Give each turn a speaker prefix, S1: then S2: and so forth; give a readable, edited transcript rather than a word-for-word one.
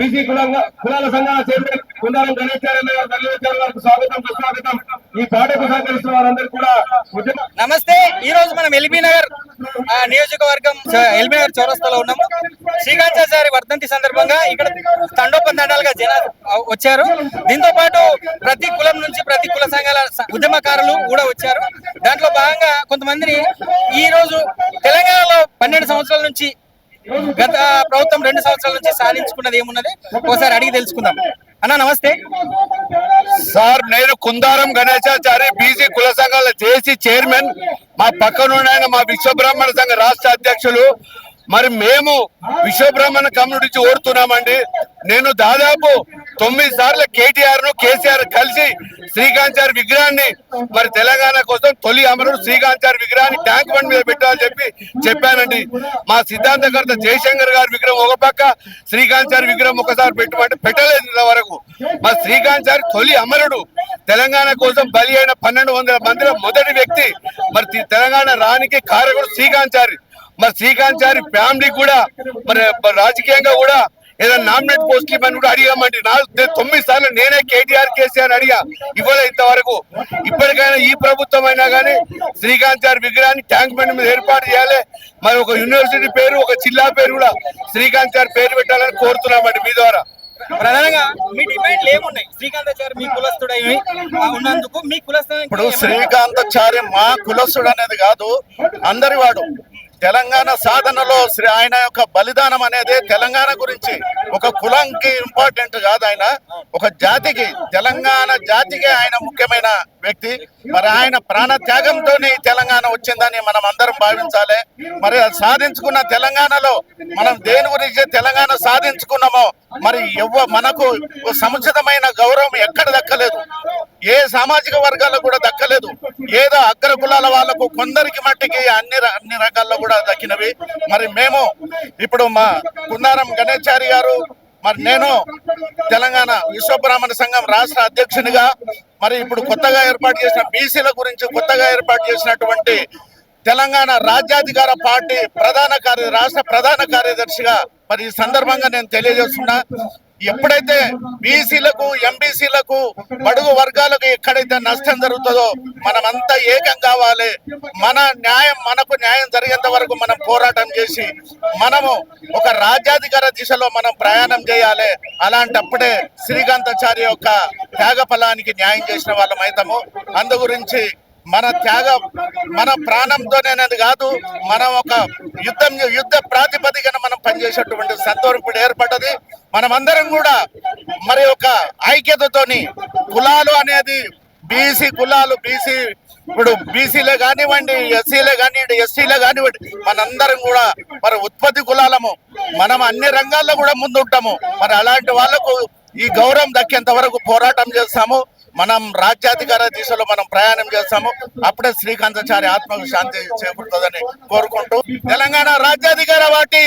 S1: BC కులాల సంఘాల chairman Kundaram గణేశారాయణ గారికి స్వాగతం సుస్వాగతం. ఈ పాటకు సహకరిస్తున్న వారందరూ కూడా
S2: నమస్తే. ఈ రోజు మనం ఎల్బీ నగర్ నియోజకవర్గం ఎల్బీ నగర్ చౌరస్తాలో ఉన్నాము. శ్రీకాంతాచారి వర్ధంతి సందర్భంగా ఇక్కడ తండోపందండాలుగా జనాలు వచ్చారు. దీంతో పాటు ప్రతి కులం నుంచి ప్రతి కుల సంఘాల ఉద్యమకారులు కూడా వచ్చారు. దాంట్లో భాగంగా కొంతమందిని ఈ రోజు తెలంగాణలో 12 సంవత్సరాల నుంచి గత ప్రభుత్వం 2 సంవత్సరాల నుంచి సాధించుకున్నది ఏమున్నది ఒకసారి అడిగి తెలుసుకుందాం. అన్న నమస్తే
S3: సార్. నేను కుందారం గణేశాచారి, బీసీ కుల సంఘాల జేసీ చైర్మన్. మా పక్కనున్న మా విశ్వబ్రాహ్మణ సంఘ రాష్ట్ర అధ్యక్షులు. మరి మేము విశ్వబ్రాహ్మణ కమ్యూనిటీ ఓడుతున్నామండి. నేను దాదాపు 9 సార్లు కేటీఆర్ ను కేసీఆర్ కలిసి శ్రీకాంతాచారి విగ్రహాన్ని మరి తెలంగాణ కోసం తొలి అమరుడు శ్రీకాంతాచారి విగ్రహాన్ని ట్యాంక్ బండ్ మీద పెట్టాలని చెప్పానండి. మా సిద్ధాంతకర్త జయశంకర్ గారి విగ్రహం ఒక పక్క, శ్రీకాంతాచారి విగ్రహం ఒకసారి పెట్టమంటే పెట్టలేదు ఇంతవరకు. మా శ్రీకాంతాచారి తొలి అమరుడు, తెలంగాణ కోసం బలి అయిన 1200 మందిలో మొదటి వ్యక్తి. మరి తెలంగాణ రానికి కారకుడు శ్రీకాంతాచారి. మరి శ్రీకాంతాచారి ఫ్యామిలీ కూడా మరి రాజకీయంగా కూడా ఏదైనా నామినేట్ పోస్ట్ ఇవ్వని కూడా అడిగామండి. 9 సార్లు నేనే కేటీఆర్ కేసీఆర్ అడిగా, ఇవ్వలేదు ఇంతవరకు. ఇప్పటికైనా ఈ ప్రభుత్వం అయినా కానీ శ్రీకాంతాచారి విగ్రహాన్ని ట్యాంక్ బండ్ మీద ఏర్పాటు చేయాలి. మరి ఒక యూనివర్సిటీ పేరు, ఒక జిల్లా పేరు కూడా శ్రీకాంతాచారి పేరు పెట్టాలని కోరుతున్నామండి మీ ద్వారా.
S2: ప్రధానంగా మీ డిమాండ్లు ఏమున్నాయి? శ్రీకాంతాచారి మీ కులస్తుడై ఉన్నందుకు మీ కులస్తు
S3: ఇప్పుడు శ్రీకాంతాచారి మా కులస్తుడు అనేది కాదు, అందరి వాడు. తెలంగాణ సాధనలో ఆయన యొక్క బలిదానం అనేది తెలంగాణ గురించి, ఒక కులంకి ఇంపార్టెంట్ కాదు. ఆయన ఒక జాతికి, తెలంగాణ జాతికి ఆయన ముఖ్యమైన వ్యక్తి. మరి ఆయన ప్రాణ త్యాగంతోనే తెలంగాణ వచ్చిందని మనం అందరం భావించాలి. మరి సాధించుకున్న తెలంగాణలో మనం దేని గురించి తెలంగాణ సాధించుకున్నామో మరి మనకు సముచితమైన గౌరవం ఎక్కడ దక్కలేదు, ఏ సామాజిక వర్గాలకు కూడా దక్కలేదు. ఏదో అగ్ర కులాల వాళ్ళకు కొందరికి మట్టికి అన్ని రకాల్లో కూడా దక్కినవి. మరి మేము ఇప్పుడు మా కుందారం గణేశాచారి గారు, మరి నేను తెలంగాణ విశ్వబ్రాహ్మణ సంఘం రాష్ట్ర అధ్యక్షునిగా, మరి ఇప్పుడు కొత్తగా ఏర్పాటు చేసిన బీసీల గురించి కొత్తగా ఏర్పాటు చేసినటువంటి తెలంగాణ రాజ్యాధికార పార్టీ రాష్ట్ర ప్రధాన కార్యదర్శిగా మరి ఈ సందర్భంగా నేను తెలియజేస్తున్నా. ఎప్పుడైతే బీసీలకు, ఎంబీసీలకు, బడుగు వర్గాలకు ఎక్కడైతే నష్టం జరుగుతుందో మనమంతా ఏకం కావాలి. మనకు న్యాయం జరిగేంత వరకు మనం పోరాటం చేసి మనము ఒక రాజ్యాధికార దిశలో మనం ప్రయాణం చేయాలి. అలాంటప్పుడే శ్రీకాంతాచారి యొక్క త్యాగ ఫలానికి న్యాయం చేసిన వాళ్ళం అవుతాము. అందు గురించి మన ప్రాణంతోనేది కాదు, మనం ఒక యుద్ధ ప్రాతిపదికన మనం పనిచేసేటువంటి సందర్భం ఇప్పుడు ఏర్పడ్డది. మనమందరం కూడా మరి ఒక ఐక్యతతోని కులాలు అనేది బీసీ కులాలు, ఇప్పుడు బీసీలే కానివ్వండి, ఎస్సీలే కానివ్వండి, ఎస్టీలే కానివ్వండి, మనందరం కూడా మరి ఉత్పత్తి కులాలము. మనం అన్ని రంగాల్లో కూడా ముందుంటాము. మరి అలాంటి వాళ్ళకు ఈ గౌరవం దక్కేంత వరకు పోరాటం చేస్తాము. మనం రాజ్యాధికార దిశలో మనం ప్రయాణం చేస్తాము. అప్పుడే శ్రీకాంతాచారి ఆత్మకు శాంతి చేకూరుతుందని కోరుకుంటూ తెలంగాణ రాజ్యాధికార పార్టీ